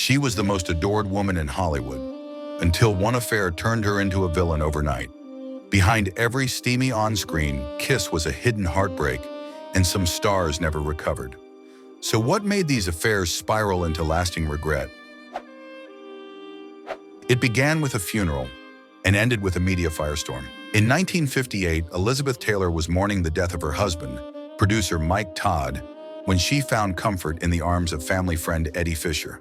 She was the most adored woman in Hollywood, until one affair turned her into a villain overnight. Behind every steamy on-screen kiss was a hidden heartbreak, and some stars never recovered. So what made these affairs spiral into lasting regret? It began with a funeral and ended with a media firestorm. In 1958, Elizabeth Taylor was mourning the death of her husband, producer Mike Todd, when she found comfort in the arms of family friend Eddie Fisher.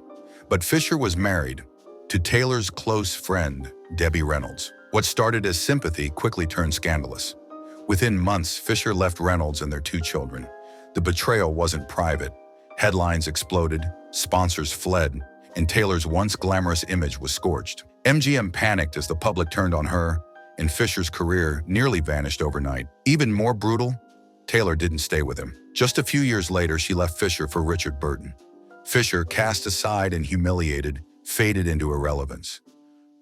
But Fisher was married to Taylor's close friend, Debbie Reynolds. What started as sympathy quickly turned scandalous. Within months, Fisher left Reynolds and their 2 children. The betrayal wasn't private. Headlines exploded, sponsors fled, and Taylor's once glamorous image was scorched. MGM panicked as the public turned on her, and Fisher's career nearly vanished overnight. Even more brutal, Taylor didn't stay with him. Just a few years later, she left Fisher for Richard Burton. Fisher, cast aside and humiliated, faded into irrelevance.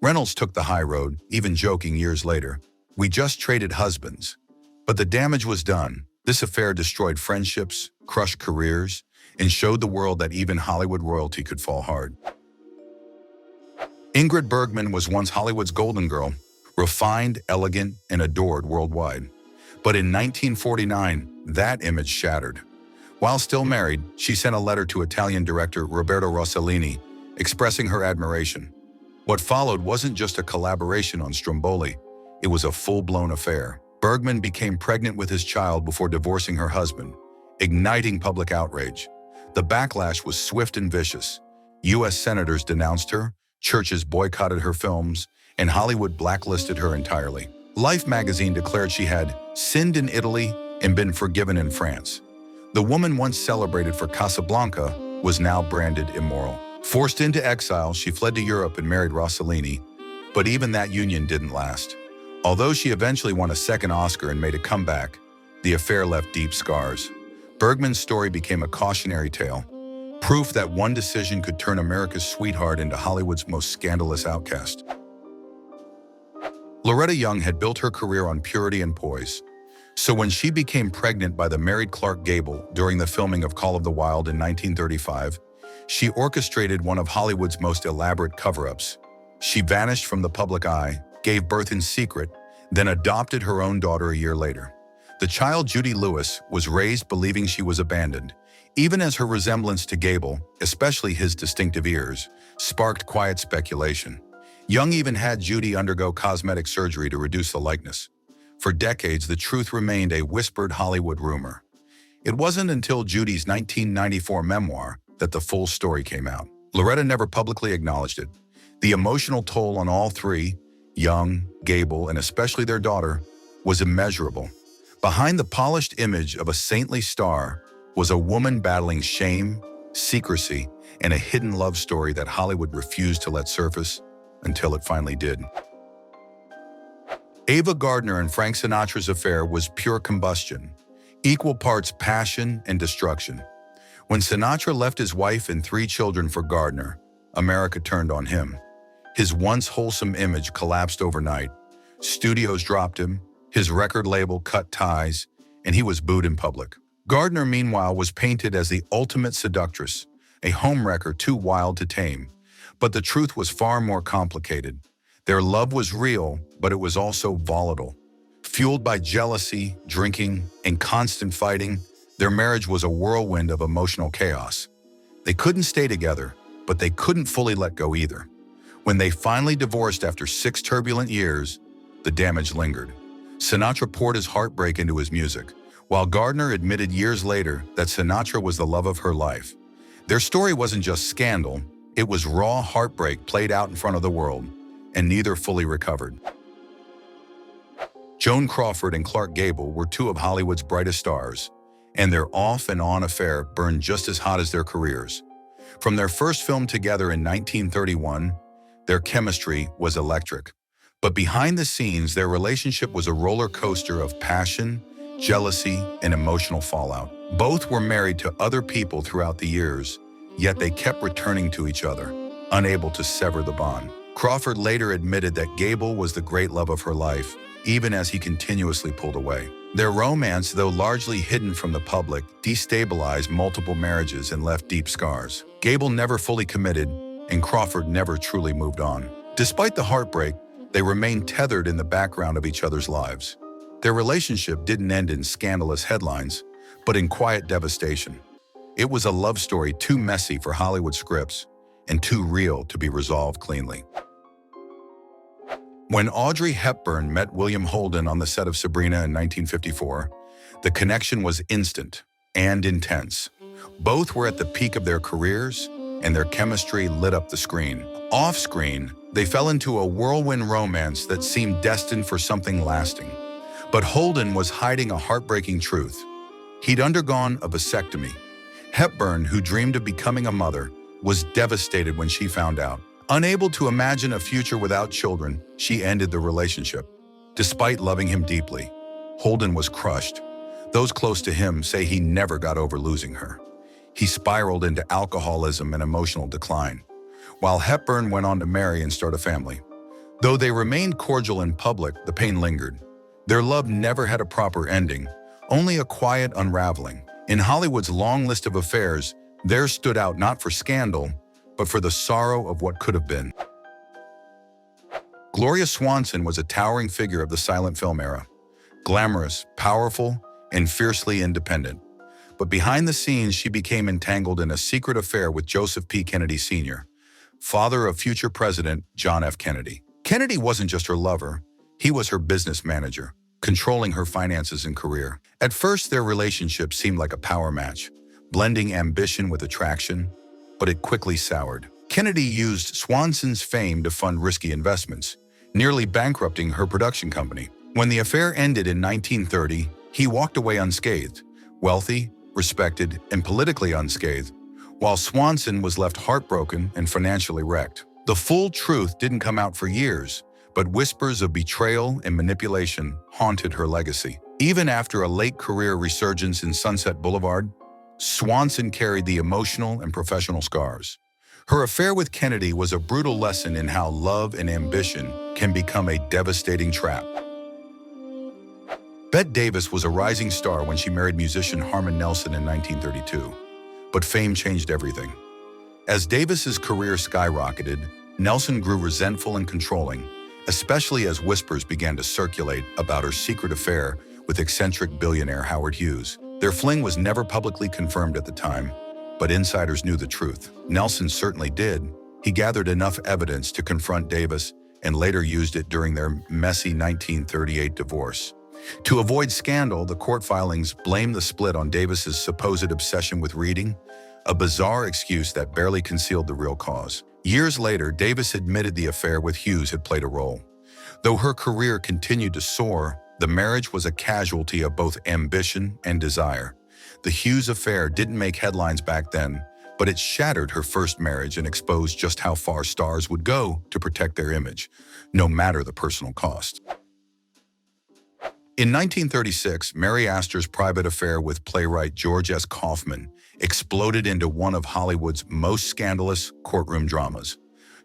Reynolds took the high road, even joking years later, "We just traded husbands." But the damage was done. This affair destroyed friendships, crushed careers, and showed the world that even Hollywood royalty could fall hard. Ingrid Bergman was once Hollywood's golden girl, refined, elegant, and adored worldwide. But in 1949, that image shattered. While still married, she sent a letter to Italian director Roberto Rossellini, expressing her admiration. What followed wasn't just a collaboration on Stromboli, it was a full-blown affair. Bergman became pregnant with his child before divorcing her husband, igniting public outrage. The backlash was swift and vicious. U.S. senators denounced her, churches boycotted her films, and Hollywood blacklisted her entirely. Life magazine declared she had sinned in Italy and been forgiven in France. The woman once celebrated for Casablanca was now branded immoral. Forced into exile, she fled to Europe and married Rossellini, but even that union didn't last. Although she eventually won a second Oscar and made a comeback, the affair left deep scars. Bergman's story became a cautionary tale, proof that one decision could turn America's sweetheart into Hollywood's most scandalous outcast. Loretta Young had built her career on purity and poise. So when she became pregnant by the married Clark Gable during the filming of Call of the Wild in 1935, she orchestrated one of Hollywood's most elaborate cover-ups. She vanished from the public eye, gave birth in secret, then adopted her own daughter a year later. The child, Judy Lewis, was raised believing she was abandoned, even as her resemblance to Gable, especially his distinctive ears, sparked quiet speculation. Young even had Judy undergo cosmetic surgery to reduce the likeness. For decades, the truth remained a whispered Hollywood rumor. It wasn't until Judy's 1994 memoir that the full story came out. Loretta never publicly acknowledged it. The emotional toll on all three, Young, Gable, and especially their daughter, was immeasurable. Behind the polished image of a saintly star was a woman battling shame, secrecy, and a hidden love story that Hollywood refused to let surface until it finally did. Ava Gardner and Frank Sinatra's affair was pure combustion, equal parts passion and destruction. When Sinatra left his wife and 3 children for Gardner, America turned on him. His once wholesome image collapsed overnight. Studios dropped him, his record label cut ties, and he was booed in public. Gardner, meanwhile, was painted as the ultimate seductress, a homewrecker too wild to tame. But the truth was far more complicated. Their love was real, but it was also volatile. Fueled by jealousy, drinking, and constant fighting, their marriage was a whirlwind of emotional chaos. They couldn't stay together, but they couldn't fully let go either. When they finally divorced after 6 turbulent years, the damage lingered. Sinatra poured his heartbreak into his music, while Gardner admitted years later that Sinatra was the love of her life. Their story wasn't just scandal, it was raw heartbreak played out in front of the world, and neither fully recovered. Joan Crawford and Clark Gable were 2 of Hollywood's brightest stars, and their off and on affair burned just as hot as their careers. From their first film together in 1931, their chemistry was electric. But behind the scenes, their relationship was a roller coaster of passion, jealousy, and emotional fallout. Both were married to other people throughout the years, yet they kept returning to each other, unable to sever the bond. Crawford later admitted that Gable was the great love of her life, even as he continuously pulled away. Their romance, though largely hidden from the public, destabilized multiple marriages and left deep scars. Gable never fully committed, and Crawford never truly moved on. Despite the heartbreak, they remained tethered in the background of each other's lives. Their relationship didn't end in scandalous headlines, but in quiet devastation. It was a love story too messy for Hollywood scripts and too real to be resolved cleanly. When Audrey Hepburn met William Holden on the set of Sabrina in 1954, the connection was instant and intense. Both were at the peak of their careers, and their chemistry lit up the screen. Off-screen, they fell into a whirlwind romance that seemed destined for something lasting. But Holden was hiding a heartbreaking truth. He'd undergone a vasectomy. Hepburn, who dreamed of becoming a mother, was devastated when she found out. Unable to imagine a future without children, she ended the relationship. Despite loving him deeply, Holden was crushed. Those close to him say he never got over losing her. He spiraled into alcoholism and emotional decline, while Hepburn went on to marry and start a family. Though they remained cordial in public, the pain lingered. Their love never had a proper ending, only a quiet unraveling. In Hollywood's long list of affairs, theirs stood out not for scandal, but for the sorrow of what could have been. Gloria Swanson was a towering figure of the silent film era. Glamorous, powerful, and fiercely independent. But behind the scenes, she became entangled in a secret affair with Joseph P. Kennedy Sr., father of future President John F. Kennedy. Kennedy wasn't just her lover, he was her business manager, controlling her finances and career. At first, their relationship seemed like a power match, blending ambition with attraction, but it quickly soured. Kennedy used Swanson's fame to fund risky investments, nearly bankrupting her production company. When the affair ended in 1930, he walked away unscathed, wealthy, respected, and politically unscathed, while Swanson was left heartbroken and financially wrecked. The full truth didn't come out for years, but whispers of betrayal and manipulation haunted her legacy. Even after a late career resurgence in Sunset Boulevard, Swanson carried the emotional and professional scars. Her affair with Kennedy was a brutal lesson in how love and ambition can become a devastating trap. Bette Davis was a rising star when she married musician Harmon Nelson in 1932, but fame changed everything. As Davis's career skyrocketed, Nelson grew resentful and controlling, especially as whispers began to circulate about her secret affair with eccentric billionaire Howard Hughes. Their fling was never publicly confirmed at the time, but insiders knew the truth. Nelson certainly did. He gathered enough evidence to confront Davis and later used it during their messy 1938 divorce. To avoid scandal, the court filings blamed the split on Davis's supposed obsession with reading, a bizarre excuse that barely concealed the real cause. Years later, Davis admitted the affair with Hughes had played a role. Though her career continued to soar, the marriage was a casualty of both ambition and desire. The Hughes affair didn't make headlines back then, but it shattered her first marriage and exposed just how far stars would go to protect their image, no matter the personal cost. In 1936, Mary Astor's private affair with playwright George S. Kaufman exploded into one of Hollywood's most scandalous courtroom dramas.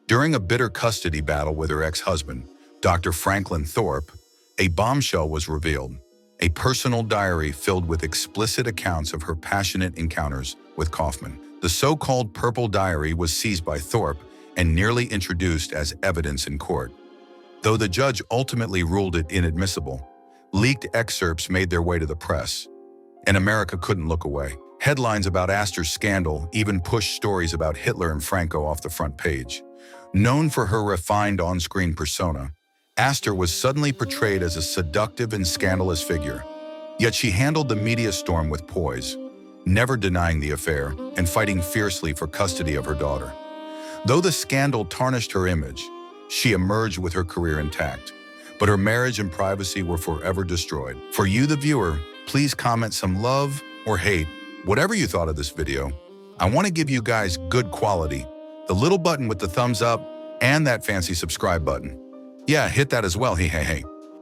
During a bitter custody battle with her ex-husband, Dr. Franklin Thorpe, a bombshell was revealed, a personal diary filled with explicit accounts of her passionate encounters with Kaufman. The so-called Purple Diary was seized by Thorpe and nearly introduced as evidence in court. Though the judge ultimately ruled it inadmissible, leaked excerpts made their way to the press, and America couldn't look away. Headlines about Astor's scandal even pushed stories about Hitler and Franco off the front page. Known for her refined on-screen persona, Astor was suddenly portrayed as a seductive and scandalous figure. Yet she handled the media storm with poise, never denying the affair and fighting fiercely for custody of her daughter. Though the scandal tarnished her image, she emerged with her career intact. But her marriage and privacy were forever destroyed. For you, the viewer, please comment some love or hate, whatever you thought of this video. I want to give you guys good quality, the little button with the thumbs up and that fancy subscribe button. Yeah, hit that as well, hey.